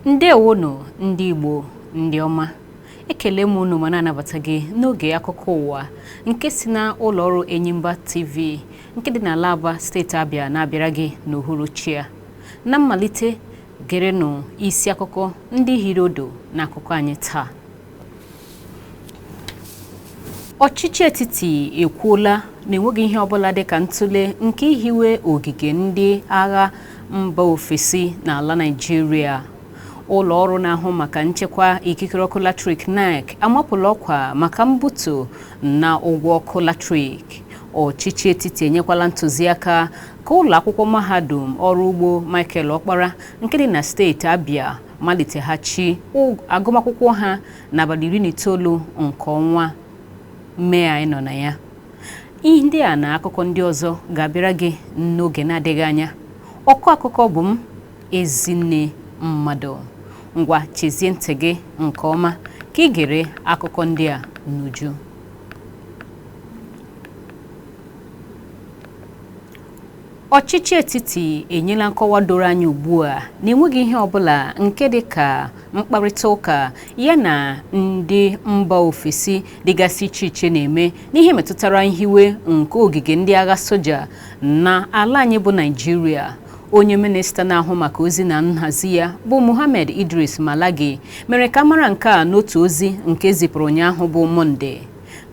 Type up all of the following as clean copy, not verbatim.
Ndewono ndị Igbo ndị ọma, ekele m unu ma na-anabata gị n'oge akụkọ ụwa nke si na ụlọọrụ Enyimba TV nke dị n'ala Aba steeti Abia na-abịara gị n'uhuruchi a. Na mmalite, gerenụ isi akụkọ ndị hiri odo n'akụkọ anyị taa. Ọchịchị etiti ekwuola na enweghị ihe ọbụla dịka ntụle nke ihiwe ogige ndị agha mba ofesi n'ala Naịjirịa. Ụlọ ọrụ na-ahụ maka nchekwa ikikere ọkụ latrik NEC amapụla ọkwa maka mbutu na ụgwọ ọkụ latrik. Ọchịchị etiti enyekwala ntụziaka ka ụlọ akwụkwọ mahadum ọrụ ugbo Michael Okpara nke dị na steeti Abia maliteghachi agụmakwụkwọ ha n'abalị 19 nke ọnwa Mee anyị nọ na ya. Ihe ndị a na akụkọ ndị ọzọ ga-abịara gị n'oge na-adịghị anya. Ọkụ akụkọ bụ m Ezinne Mmadụ. Ngwa chezie ntị gị nke ọma ka ị gere akụkọ ndị a n'uju. Ọchịchị etiti enyela nkọwa doro anya ugbu a na enweghị ihe ọbụla nke dị ka mkparịta ụka ya na ndị mba ofesi dịgasị iche iche na-eme n'ihe metụtara hiwe nke ogige ndị agha soja na ala anyị bụ Naịjirịa. Onye minista na-ahụ maka ozi na nhazi ya bụ Mohammed Idris Malagi mere ka mara nke a n'otu ozi nke zipụrụ ụnyaahụ bụ Mọnde.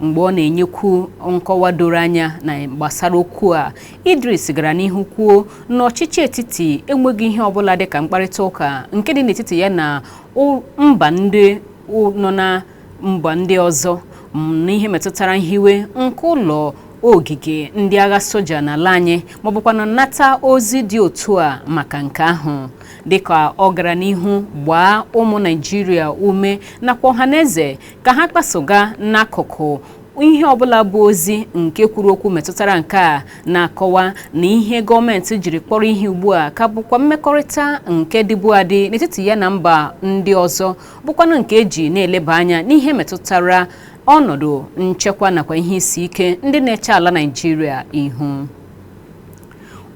Mgbe ọ na-enyekwu nkọwa doro anya na gbasara okwu a, Idris gara n'ihu kwuo na ọchịchị etiti enweghị ihe ọbụla dịka mkparịta ụka nke dị n'etiti ya na mba ndị nọ na mba ndị ọzọ n'ihe metụtara nhiwe nke ụlọ ogige ndị agha soja n'ala anyị maọbụkwa nnata ozi dị otu a maka nke ahụ. Dịka ọ gara n'ihu gbaa ụmụ Naịjirịa ume nakwa ọhaneze ka ha kpasoga n'akụkụ ihe ọbụla bụ ozi nke kwuru okwu metụtara nke a na-akọwa na ihe gọọmenti jiri kpọrọ ihe ugbu a ka bụkwa mmekọrịta nke dịbu adị n'etiti ya na mba ndị ọzọ, bụkwanụ nke eji na-eleba anya n'ihe metụtara ọnọdụ nchekwa nakwa ihe isi ike ndị na-eche ala Naịjirịa ihu.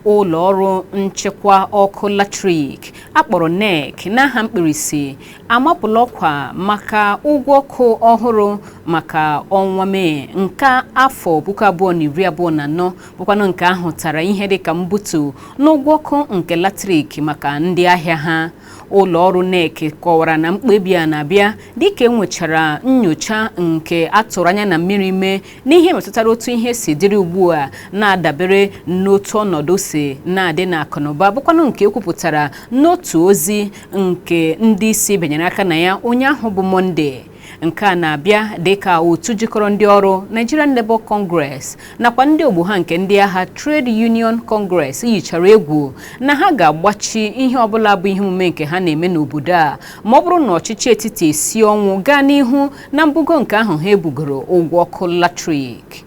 Ụlọ ọrụ nchekwa ọkụ latrik akpọrọ NEC n'aha mkpirisi amapụla ọkwa maka ụgwọ ọkụ ọhụrụ maka ọnwa Mee nke afọ 2024, bụkwanụ nke ahụ tara ihe dịka mbutu n'ụgwọ ọkụ nke latrik maka ndị ahịa ha. Ụlọ ọrụ NEC kọwara na mkpebi a na-abịa dịka enwechara nnyocha nke atụrụ anya na mmiri mee n'ihe metụtara otu ihe si dịrị ugbu a na-adabere n'otu ọnọdụ si na-adị n'akụnụba, bụkwanụ nke ekwupụtara n'otu ozi nke ndị isi benyere aka na ya ụnyaahụ bụ Mọnde. Nke a na-abịa dịka otu jikọrọ ndị ọrụ Nigerian Labour Congress nakwa ndị ogbu ha nke ndị agha Trade Union Congress yichara egwu na ha ga-agbachi ihe ọbụla bụ ihe omume nke ha na-eme n'obodo a ma ọ bụrụ na ọchịchị etiti esi ọnwụ gaa n'ihu na mbugo nke ahụ ha ebugoro ụgwọ ọkụ latrik.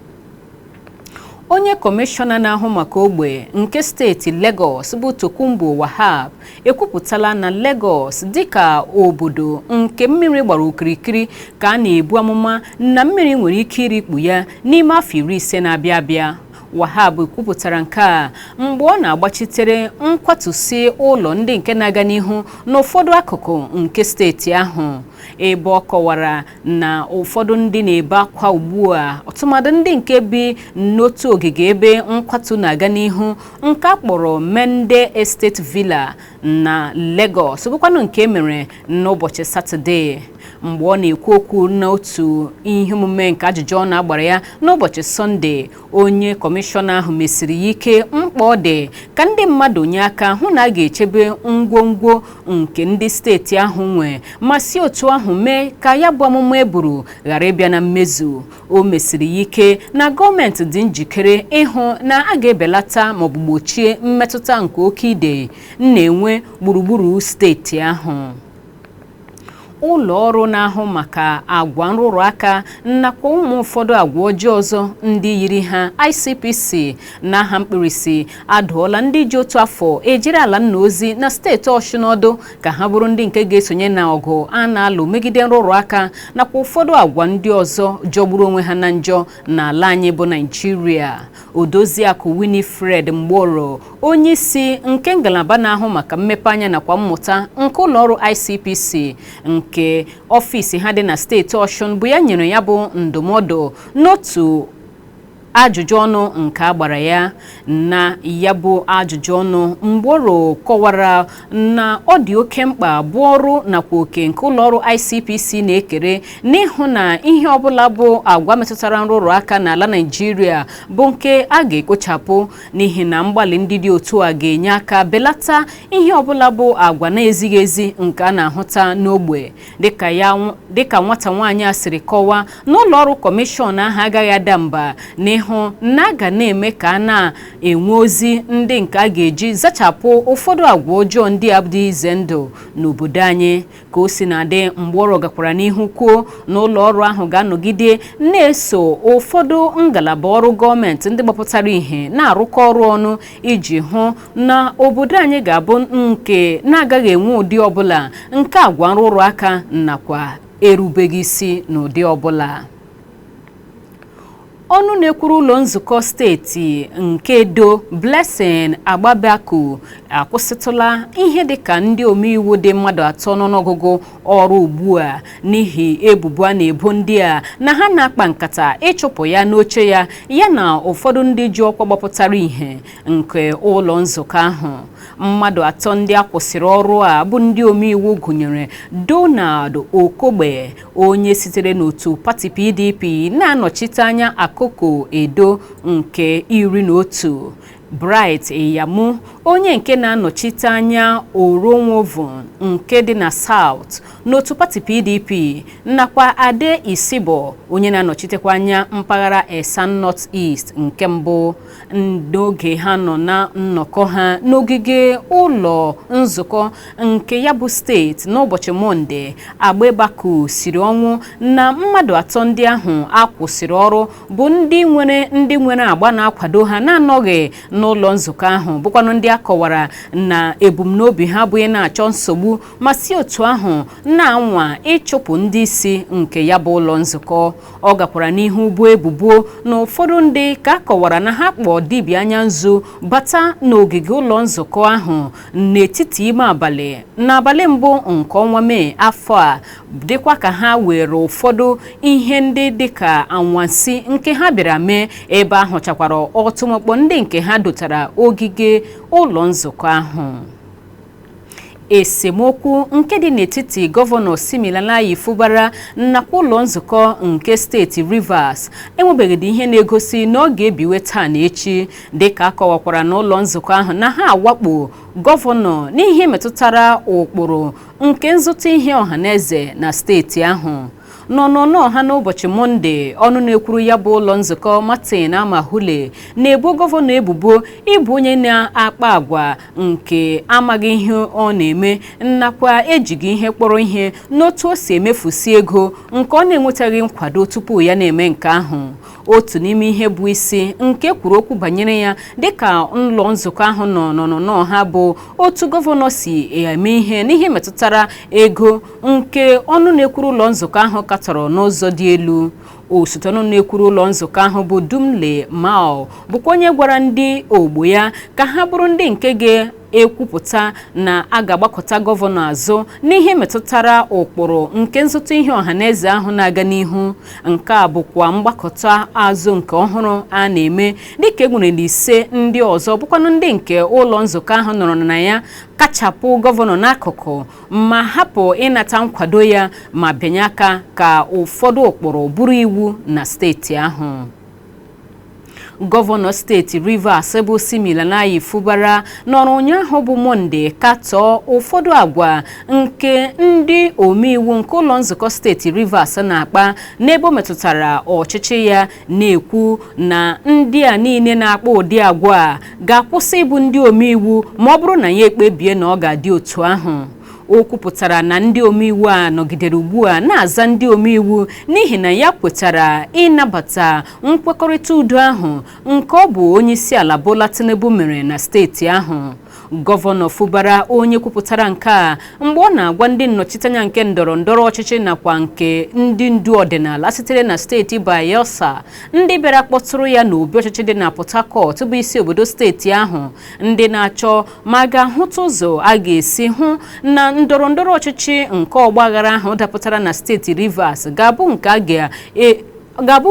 Onye kọmishọna na-ahụ maka ogbe nke steeti Lagos bụ Tokunbo Wahab ekwupụtala na Lagos dịka obodo nke mmiri gbara okirikiri ka a na-ebu amụma na mmiri nwere ike irikpu ya n'ime afọ 50 na-abịa abịa. Wahab kwupụtara nke a mgbe ọ na-agbachitere nkwatusi ụlọ ndị nke na-aga n'ihu n'ụfọdụ akụkụ nke steeti ahụ, ebe ọ kọwara na ụfọdụ ndị na-ebe akwa ugbu a ọtụmadụ ndị nke bi n'otu ogige ebe nkwatu na-aga n'ihu nke akpọrọ Mende Estate Villa na Lagos, bụkwanụ nke mere n'ụbọchị Satọde. Mgbe ọ na-ekwu okwu n'otu ihe omume nke ajụjụ ọ na-agbara ya n'ụbọchị Sọnde, onye kọmishọna ahụ mesiri ya ike mkpa ọ dị ka ndị mmadụ nye aka hụ na a ga-echebe ngwongwo nke ndị steeti ahụ nwe ma si otu ahụ mee ka ya bụ amụma eburu ghara ịbịa na mmezu. O mesiri ya ike na gọọmenti dị njikere ịhụ na a ga-ebelata maọbụ gbochie mmetụta nke oke ide na-enwe gburugburu steeti ahụ. Ụlọ ọrụ na-ahụ maka agwa nrụrụ aka nakwa ụmụ ụfọdụ agwa ọjọọ ọzọ ndị yiri ha ICPC n'aha mkpirisi adụọla ndị ji otu afọ ejiri ala nna ozi na steeti Ọshụn ọdụ ka ha bụrụ ndị nke ga-esonye na ọgụ a na-alụ megide nrụrụ aka nakwa ụfọdụ agwa ndị ọzọ jọgburu onwe ha na njọ n'ala anyị bụ Naịjirịa. Odoziakụ Winifred Mgboro onye isi nke ngalaba na-ahụ maka mmepe anya nakwa mmụta nke ụlọọrụ ICPC nke ọfịs ha dị na steeti Ọshụn bụ ya nyere ya bụ ndụmọdụ n'otu ajụjụ ọnụ nke agbara ya na ya bụ ajụjụ ọnụ Mgboro kọwara na ọ dị oke mkpa bụ ọrụ nakwa oke nke ụlọọrụ ICPC na-ekere n'ịhụ na ihe ọbụla bụ agwa metụtara nrụrụ aka n'ala Naịjirịa bụ nke a ga-ekpochapụ n'ihi na mgbalị ndị dị otu a ga-enye aka belata ihe ọbụla bụ agwa na-ezighị ezi nke a na-ahụta n'ogbe dịka nwata nwaanyị a siri kọwaa na ụlọọrụ kọmishọn ahụ agaghị ada mba n'ihu na a ga na-eme ka a na-enwe ozi ndị nke a ga-eji zachapụ ụfọdụ agwa ọjọọ ndị a dị ize ndụ n'obodo anyị. Ka o si na-adị, Mgboro gakwara n'ihu kwuo na ụlọọrụ ahụ ga-anọgide na-eso ụfọdụ ngalaba ọrụ gọọmenti ndị gbapụtara ihe na-arụkọ ọrụ ọnụ iji hụ na obodo anyị ga-abụ nke na-agaghị enwe ụdị ọbụla nke agwa nrụrụ aka nakwa erubeghị isi n'ụdị ọbụla. Ọnụ na-ekwuru ụlọ nzukọ steeti nke Edo Blessing Agbabaku akwụsịtụla ihe dịka ndị omeiwu dị mmadụ 3 n'ọnụọgụgụ ọrụ ugbu a n'ihi ebubo a na-ebo ndị a na ha na-akpa nkata ịchụpụ ya n'oche ya na ụfọdụ ndị ji ọkwa gbapụtara ihe nke ụlọ nzukọ ahụ. Mmadụ 3 ndị a kwụsịrị ọrụ a bụ ndị omeiwu gụnyere Donald Okogbe, onye sitere n'otu pati PDP na-anọchite anya Akoko Edo nke 11, Bright Eyamu, onye nke na-anọchite anya Oronwovun nke dị na South n'otu pati PDP, nakwa Ade Isibo, onye na-anọchitekwa anya mpaghara Esan North East nke mbụ. N'oge ha nọ na nnọkọ ha n'ogige ụlọ nzukọ nke ya bụ steeti n'ụbọchị Mọnde, Agbabaku siri ọnwụ na mmadụ 3 ndị ahụ akwụsịrị ọrụ bụ ndị nwere agba na-akwado ha na-anọghị n'ụlọ nzukọ ahụ, bụkwanụ ndị akọwara na ebumnobi ha bụ na-achọ nsogbu ma si otu ahụ na-anwa ịchụpụ ndị isi nke ya bụ ụlọ nzukọ. Ọ gakwara n'ihu bụ ebubo na ụfọdụ ndị ka akọwara na ha kpọọ dibịa anya nzu bata n'ogige ụlọ nzukọ ahụ n'etiti ime abalị n'abalị mbụ nke ọnwa Mee afọ a, dịkwa ka ha were ụfọdụ ihe ndị dịka anwansi nke ha bịara mee ebe ahụ chakwara ọtụmọkpọ ndị nke ha dotara ogige ụlọ nzukọ ahụ. Esemokwu nke dị n'etiti gọvanọ Siminalayi Fubara nakwa ụlọ nzukọ nke steeti Rivers enwebeghị ihe na-egosi na ọ ga-ebiwe taa na echi, dịka akọwakwara n'ụlọ nzukọ ahụ na ha awakpo gọvanọ n'ihe metụtara ụkpụrụ nke nzụta ihe ọhaneze na steeti ahụ. N'ọnụnọ ha n'ụbọchị Mọnde, ọnụ na-ekwuru ya bụ ụlọ nzukọ Martin Amahule na-ebo gọvanọ ebubo ịbụ onye na-akpa agwa nke amaghị ihe ọ na-eme nakwa ejighị ihe kpọrọ ihe n'otu o si emefusi ego nke ọ na-enwetaghị nkwado tupu ya na-eme nke ahụ. Otu n'ime ihe bụ isi nke kwuru okwu banyere ya dịka ụlọ nzukọ ahụ nọ ha bụ otu gọvanọ si eme ihe n'ihe metụtara ego nke ọnụ na-ekwuru ụlọ nzukọ ahụ katọrọ n'ụzọ dị elu. Osote ọnụ na-ekwuru ụlọ nzukọ ahụ bụ Dumle Mao bụkwa onye gwara ndị ogbo ya ka ha bụrụ ndị nke ga-ekwupụta na a ga-agbakọta gọvanọ azụ n'ihe metụtara ụkpụrụ nke nzụta ihe ọhaneze ahụ na-aga n'ihu. Nke a bụkwa mgbakọta azụ nke ọhụrụ a na-eme dịka enwere ise ndị ọzọ bụkwanụ ndị nke ụlọ nzukọ ahụ nọrọ na ya kachapụ gọvanọ n'akụkụ ma hapụ ịnata nkwado ya ma bịanye aka ka ụfọdụ ụkpụrụ bụrụ iwu na steeti ahụ. Gọvanọ steeti Rivers bụ Siminalayi Fubara nọrọ ụnyaahụ bụ Mọnde katọọ ụfọdụ agwa nke ndị omeiwu nke ụlọ nzukọ steeti Rivers na-akpa n'ebe o metụtara ọchịchị ya, na-ekwu na ndị a niile na-akpa ụdị agwa a ga-akwụsị ịbụ ndị omeiwu ma ọ bụrụ na ya ekpebie na ọ ga-adị otu ahụ. O kwupụtara na ndị omeiwu a nọgidere ugbu a na-aza ndị omeiwu n'ihi na ya kwetara ịnabata nkwekọrịta udo ahụ nke ọ bụ onye isi ala Bola Tinubu mere na steeti ahụ. Gọvanọ Fubara onye kwupụtara nke a mgbe ọ na-agwa ndị nnọchiteanya nke ndọrọndọrọ ọchịchị nakwa nke ndị ndu ọdịnala sitere na steeti Bayelsa ndị bịara kpọtụrụ ya n'obi ọchịchị dị na Port Harcourt bụ isi obodo steeti ahụ ndị na-achọ ma ga-ahụta ụzọ a ga-esi hụ na ndọrọndọrọ ọchịchị nke ọgbaghara ahụ dapụtara na steeti Rivers ga-abụ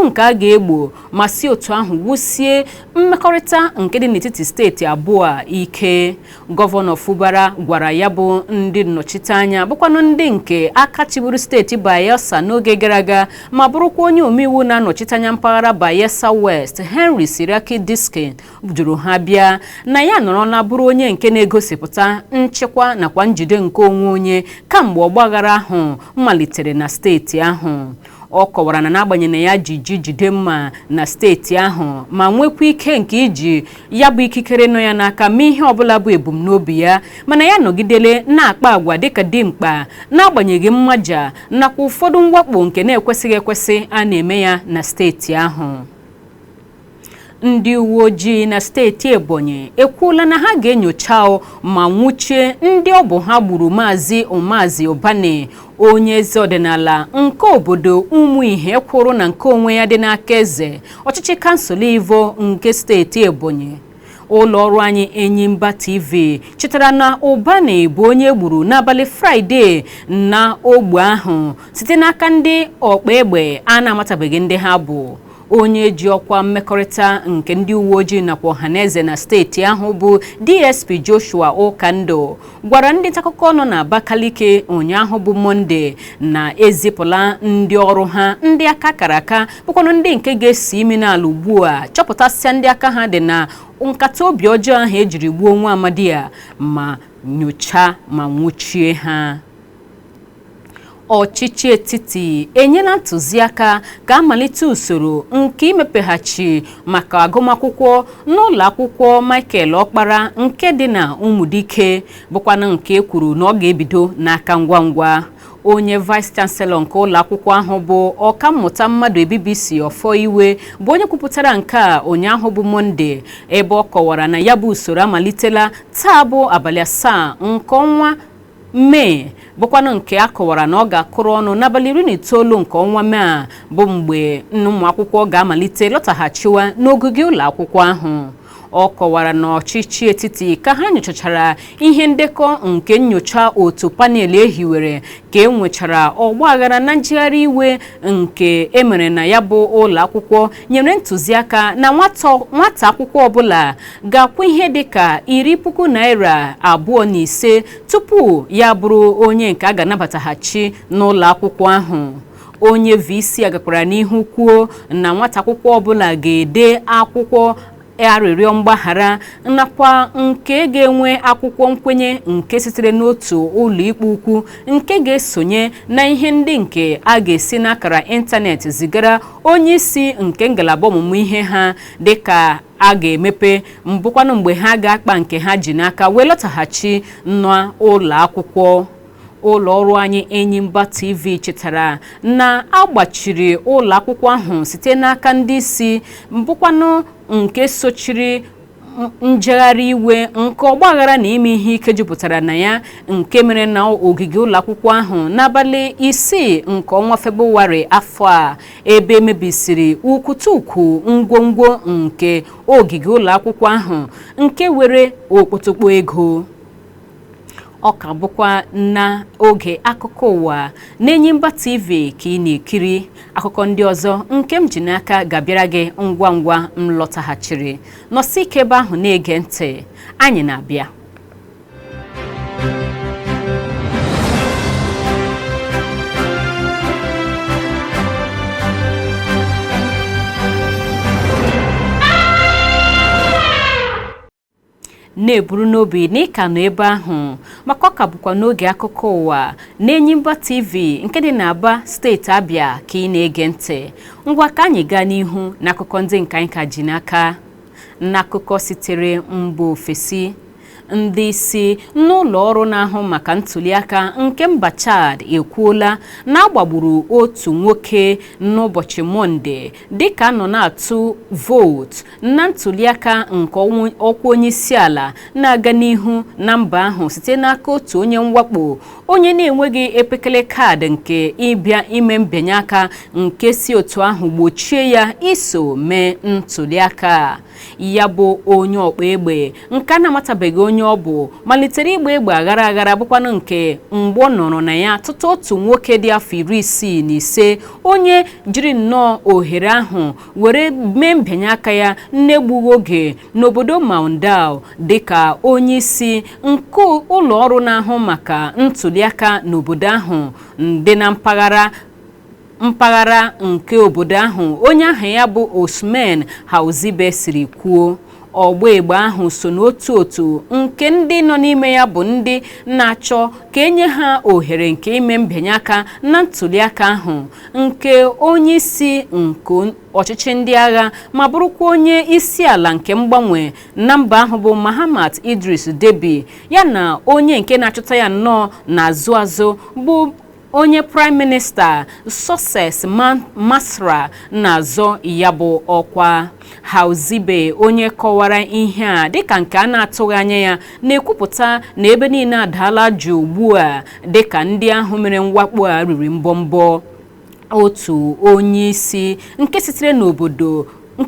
nke a ga-egbo ma si otu ahụ wusie mmekọrịta nke dị n'etiti steeti abụọ ike. Gọvanọ Fubara gwara ya bụ ndị nnọchiteanya bụkwanụ ndị nke aka chịburu steeti Bayelsa n'oge gara aga ma bụrụkwa onye omeiwu na-anọchiteanya mpaghara Bayelsa West Henry Siriaki Diskin jụrụ ha bịa na ya nọrọla bụrụ onye nke na-egosipụta nchekwa nakwa njide nke onwe onye kamgbe ọgbaghara ahụ malitere na steeti ahụ. Ọ kọwara na n'agbanyeghị na ya jide mma na steeti ahụ ma nwekwa ike nke iji ya bụ ikikere nọ ya n'aka ma ihe ọbụla bụ ebumnobi ya mana ya nọgidele na-akpa agwa dịka dimkpa n'agbanyeghị mmaja nakwa ụfọdụ mwakpo nke na-ekwesịghị ekwesị a na-eme ya na steeti ahụ. Ndị uwe ojii na steeti Ebonyi ekwuola na ha ga-enyocha ma nwụchie ndị ọ bụ ha gburu Maazị Ụbani onye eze ọdịnala nke obodo Ụmụihe kwuru na nke onwe ya dị n'aka eze ọchịchị kansụl Ivo nke steeti Ebonyi. Ụlọ ọrụ anyị Enyimba TV chetara na Ụbani bụ onye gburu n'abalị Fraịde na ogbe ahụ site n'aka ndị ọkpa egbe a na-amatabeghị ndị ha bụ. Onye ji ọkwa mmekọrịta nke ndị uwe ojii nakwa ọhaneze na steeti ahụ bụ DSP Joshua Okando gwara ndị ntaakụkọ nọ na Abakaliki ụnyaahụ bụ Mọnde na ezipụla ndị ọrụ ha ndị aka kara aka bụkwanụ ndị nke ga-esi imi n'ala ugbu a chọpụtasịa ndị aka ha dị na nkata obi ọjọọ ahụ ejiri gbuo nwa amadi ya ma nyochaa ma nwụchie ha. Ọchịchị etiti enyela ntụziaka ka amalite usoro nke imepeghachi maka agụmakwụkwọ n'ụlọ akwụkwọ Michael Okpara nke dị na Ụmụdike bụkwana nke kwuru na ọ ga-ebido n'aka ngwa ngwa. Onye Vice Chancellor nke ụlọ akwụkwọ ahụ bụ Ọkammụta Mmadụ Ebibisi Ọfọiwe bụ onye kwupụtara nke a ụnyaahụ bụ Mọnde ebe ọ kọwara na ya bụ usoro amalitela taa bụ abalị 7 nke ọnwa Mee bụkwanụ nke a kọwara na ọ ga-akụrụ ọnụ n'abalị 19 nke ọnwa Mee a bụ mgbe ụmụ akwụkwọ ga-amalite lọtaghachiwa n'ogige ụlọ akwụkwọ ahụ. Ọ kọwara na ọchịchị etiti ka ha nyochachara ihe ndekọ nke nyocha otu panel ehiwere ka enwechara ọgbaghara na njegharị iwe nke emere na ya bụ ụlọ akwụkwọ nyere ntụziaka na nwata akwụkwọ ọbụla ga-akwụ ihe dịka 10,000 naira 25 tupu ya bụrụ onye nke a ga-anabataghachi n'ụlọ akwụkwọ ahụ. Onye VC agakwara n'ihu kwuo na nwata akwụkwọ ọbụla ga-ede akwụkwọ arịrịọ mgbaghara nakwa nke ga-enwe akwụkwọ nkwenye nke sitere n'otu ụlọ ikpe ukwu nke ga-esonye na ihe ndị nke a ga-esi n'akara ịntanetị zigara onye isi nke ngalaba ọmụmụ ihe ha dịka a ga-emepe mbụkwanụ mgbe ha ga-akpa nke ha ji n'aka wee lọtaghachi n'ụlọ akwụkwọ. Ụlọ ọrụ anyị Enyimba TV chetara na agbachiri ụlọ akwụkwọ ahụ site n'aka ndị isi mbụkwanụ nke sochiri njegharị iwe nke ọgbaghara na ime ihe ike jupụtara na ya nke mere na ogige ụlọ akwụkwọ ahụ n'abalị 6 nke ọnwa Febụwarị afọ a ebe mebisiri ukwutukwu ngwongwo nke ogige ụlọ akwụkwọ ahụ nke were okpotokpo ego. Ọ ka bụkwa na oge akụkọ ụwa n'Enyimba TV ka ị na-ekiri. Akụkọ ndị ọzọ nke m ji n'aka ga-abịara gị ngwa ngwa m lọtaghachiri. Nọsi ike ebe ahụ na-ege ntị, anyị na-abịa. Na-eburu n'obi na ịka nọ ebe ahụ maka ọka bụkwa n'oge akụkọ ụwa n'Enyimba TV nke dị n'Aba steeti Abịa ka ị na-ege ntị. Ngwa ka anyị gaa n'ihu n'akụkọ ndị nke anyị ka ji n'aka. N'akụkọ sitere mba ofesi, ndị isi n'ụlọ ọrụ na-ahụ maka ntụliaka nke mba Chad ekwuola na agbagburu otu nwoke n'ụbọchị Mọnde dịka nọ na-atụ vootu na ntụliaka nke ọkwa onye isi ala na-aga n'ihu na mba ahụ site n'aka otu onye mwakpo onye na-enweghị epekele kaadị nke ịbịa ime mbinye aka nke si otu ahụ gbochie ya iso mee ntụliaka. Ya bụ onye ọkpa egbe nke a na-amatabeghị onye ọ bụ malitere igba egbe aghara aghara bụkwanụ nke mgbe ọ nọrọ na ya tụtụ otu nwoke dị afọ 65 onye jiri nnọọ ohere ahụ were mee mbinye aka ya n'egbughị oge n'obodo Maundao dịka onye isi nke ụlọ ọrụ na-ahụ maka ntụliaka n'obodo ahụ dị na mpaghara nke obodo ahụ. Onye ahụ ya bụ Osman Hauzibe siri kwuo ọgba egbe ahụ so n'otu nke ndị nọ n'ime ya bụ ndị na-achọ ka enye ha ohere nke ime mbinye aka na ntụliaka ahụ nke onye isi nke ọchịchị ndị agha ma bụrụkwa onye isi ala nke mgbanwe na mba ahụ bụ Mahamat Idris Deby ya na onye nke na-achọta ya nnọọ n'azụ azụ bụ onye Prime Minister Success Masra na-azọ ya bụ ọkwa. Hauzibe onye kọwara ihe a dịka nke a na-atụghị anya ya na-ekwupụta na ebe niile adaala jụụ ugbu a dịka ndị ahụ mere mwakpo a riri mbọmbọ. Otu onye isi nke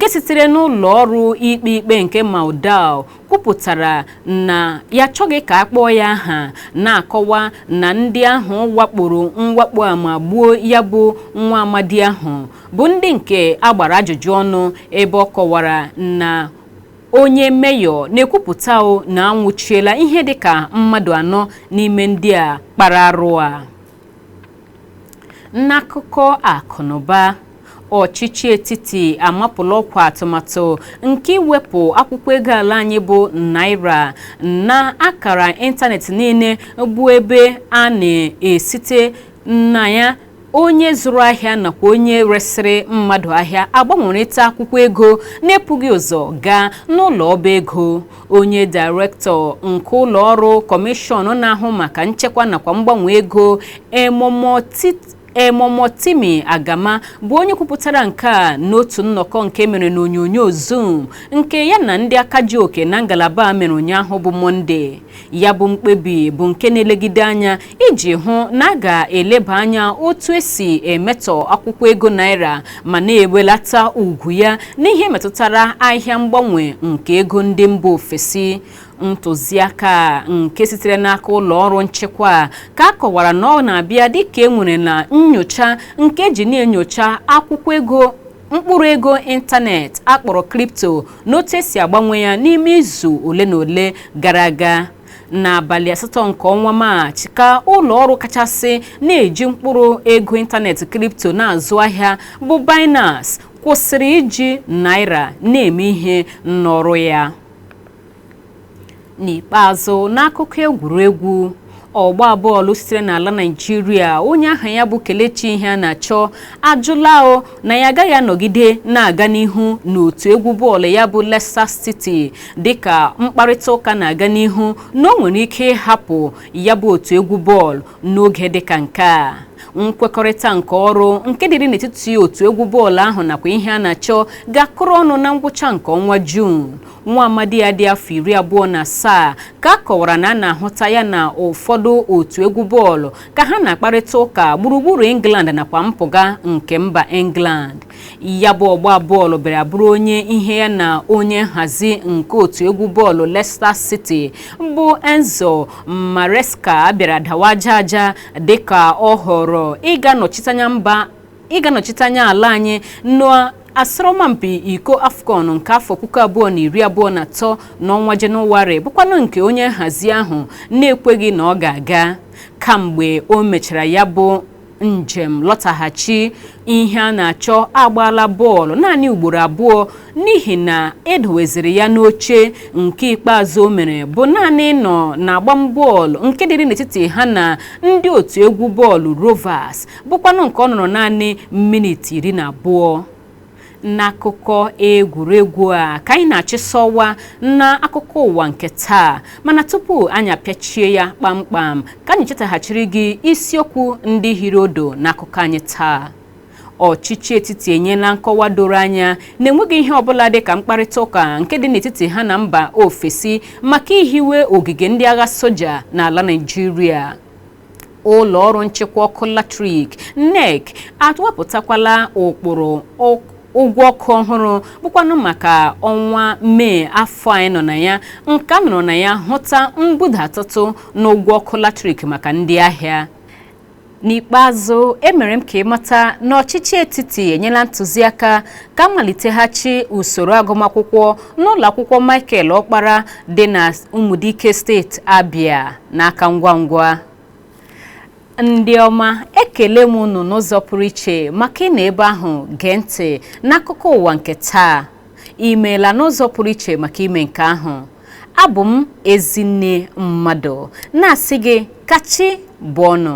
sitere n'ụlọ ọrụ ikpe nke Maundao kwupụtara na ya chọghị ka akpọọ ya aha, na-akọwa na ndị ahụ wakporo mwakpo a ma gbuo ya bụ nwa amadi ahụ bụ ndị nke agbara ajụjụ ọnụ ebe ọ kọwara na onye meyọ na-ekwupụta na anwụchiela ihe dịka mmadụ 4 n'ime ndị a kpara arụ a. N'akụkọ akụnụba, ọchịchị etiti amapụla ọkwa atụmatụ nke iwepụ akwụkwọ ego ala anyị bụ naira na akara ịntanetị niile bụ ebe a na-esite na ya onye zụrụ ahịa nakwa onye resịrị mmadụ ahịa agbanwerịta akwụkwọ ego na-epughị ụzọ gaa n'ụlọ ọba ego. Onye dairektọ nke ụlọ ọrụ kọmishọn na-ahụ maka nchekwa nakwa mgbanwe ego Emomotimi Agama bụ onye kwupụtara nke a n'otu nnọkọ nke mere n'onyonyo Zoom nke ya na ndị aka ji oke na ngalaba mere ụnyaahụ bụ Mọnde. Ya bụ mkpebi bụ nke na-elegide anya iji hụ na a ga-eleba anya otu esi emetọ akwụkwọ ego naira ma na-ewelata ugwu ya n'ihe metụtara ahịa mgbanwe nke ego ndị mba ofesi. Ntụziaka nke sitere n'aka ụlọ ọrụ nchekwa ka a kọwara na ọ na-abịa dịka enwere na nnyocha nke eji na-enyocha akwụkwọ ego mkpụrụ ego ịntanetị akpọrọ kripto n'otu esi agbanwe ya n'ime izu ole na ole gara aga. N'abalị 8 nke ọnwa Maachị ka ụlọ ọrụ kachasị na-eji mkpụrụ ego ịntanetị kripto na-azụ ahịa bụ Binance kwụsịrị iji naira na-eme ihe n'ọrụ ya. N'ikpeazụ, n'akụkọ egwuregwu, ọgba bọọlụ sitere n'ala Naịjirịa onye aha ya bụ Kelechi Iheanacho ajụla na ya agaghị anọgide na-aga n'ihu n'otu egwu bọọlụ ya bụ Leicester City dịka mkparịta ụka na-aga n'ihu na o nwere ike ịhapụ ya bụ otu egwu bọọlụ n'oge dịka nke a. Nkwekọrịta nke ọrụ nke dịrị n'etiti otu egwu bọọlụ ahụ nakwa Iheanacho ga-akụrụ ọnụ na ngwụcha nke ọnwa Juun. Nwa amadi ya dị afọ 27 ka a kọwara na a na-ahụta ya na ụfọdụ otu egwu bọọlụ ka ha na-akparịta ụka gburugburu England nakwa mpụga nke mba England. Ya bụ ọgba bọọlụ bịara bụrụ onye ihe ya na onye nhazi nke otu egwu bọọlụ Leicester City bụ Enzo Maresca bịara dawa aja dịka ọ họrọ ịga nọchite anya ala anyị asọmpi iko AFCON nke afọ 2023 n'ọnwa Jenụwarị bụkwanụ nke onye nhazi ahụ na-ekweghị na ọ ga-aga. Kamgbe o mechara ya bụ njem lọtaghachi, Iheanacho agbaala bọọlụ naanị ugboro 2 n'ihi na edoweziri ya n'oche. Nke ikpeazụ o mere bụ naanị nọ na-agba bọọlụ nke dịrị n'etiti ha na ndị otu egwu bọọlụ Rovers bụkwanụ nke ọ nọrọ naanị miniti 12. n'akụkọ egwuregwu a ka anyị na-achịsọwa na akụkọ ụwa nke taa, mana tupu anyị apịachie ya kpamkpam ka anyị chetaghachiri gị isiokwu ndị hiri odo n'akụkọ anyị taa. Ọchịchị etiti enyela nkọwa doro anya na enweghị ihe ọbụla dị ka mkparịta ụka nke dị n'etiti ha na mba ofesi maka ihiwe ogige ndị agha soja n'ala Naịjirịa. Ụlọ ọrụ nchekwa ọkụ latrik NEC atụwapụtakwala ụkpụrụ ụgwọ ọkụ ọhụrụ bụkwanụ maka ọnwa Mee afọ anyị nọ na ya, nke a nọrọ na ya hụta mbudatụtụ n'ụgwọ ọkụ latrik maka ndị ahịa. N'ikpeazụ emere m ka ịmata na ọchịchị etiti enyela ntụziaka ka amaliteghachi usoro agụmakwụkwọ n'ụlọ akwụkwọ Michael Okpara dị na Ụmụdike steeti Abia n'aka ngwa ngwa. Ndị ọma, ekele m unu n'ụzọ pụrụ iche maka ị na ebe ahụ gee ntị n'akụkọ ụwa nke taa. Imeela n'ụzọ pụrụ iche maka ime nke ahụ. Abụ m Ezinne Mmadụ na-asị gị kachi bụ ọnụ.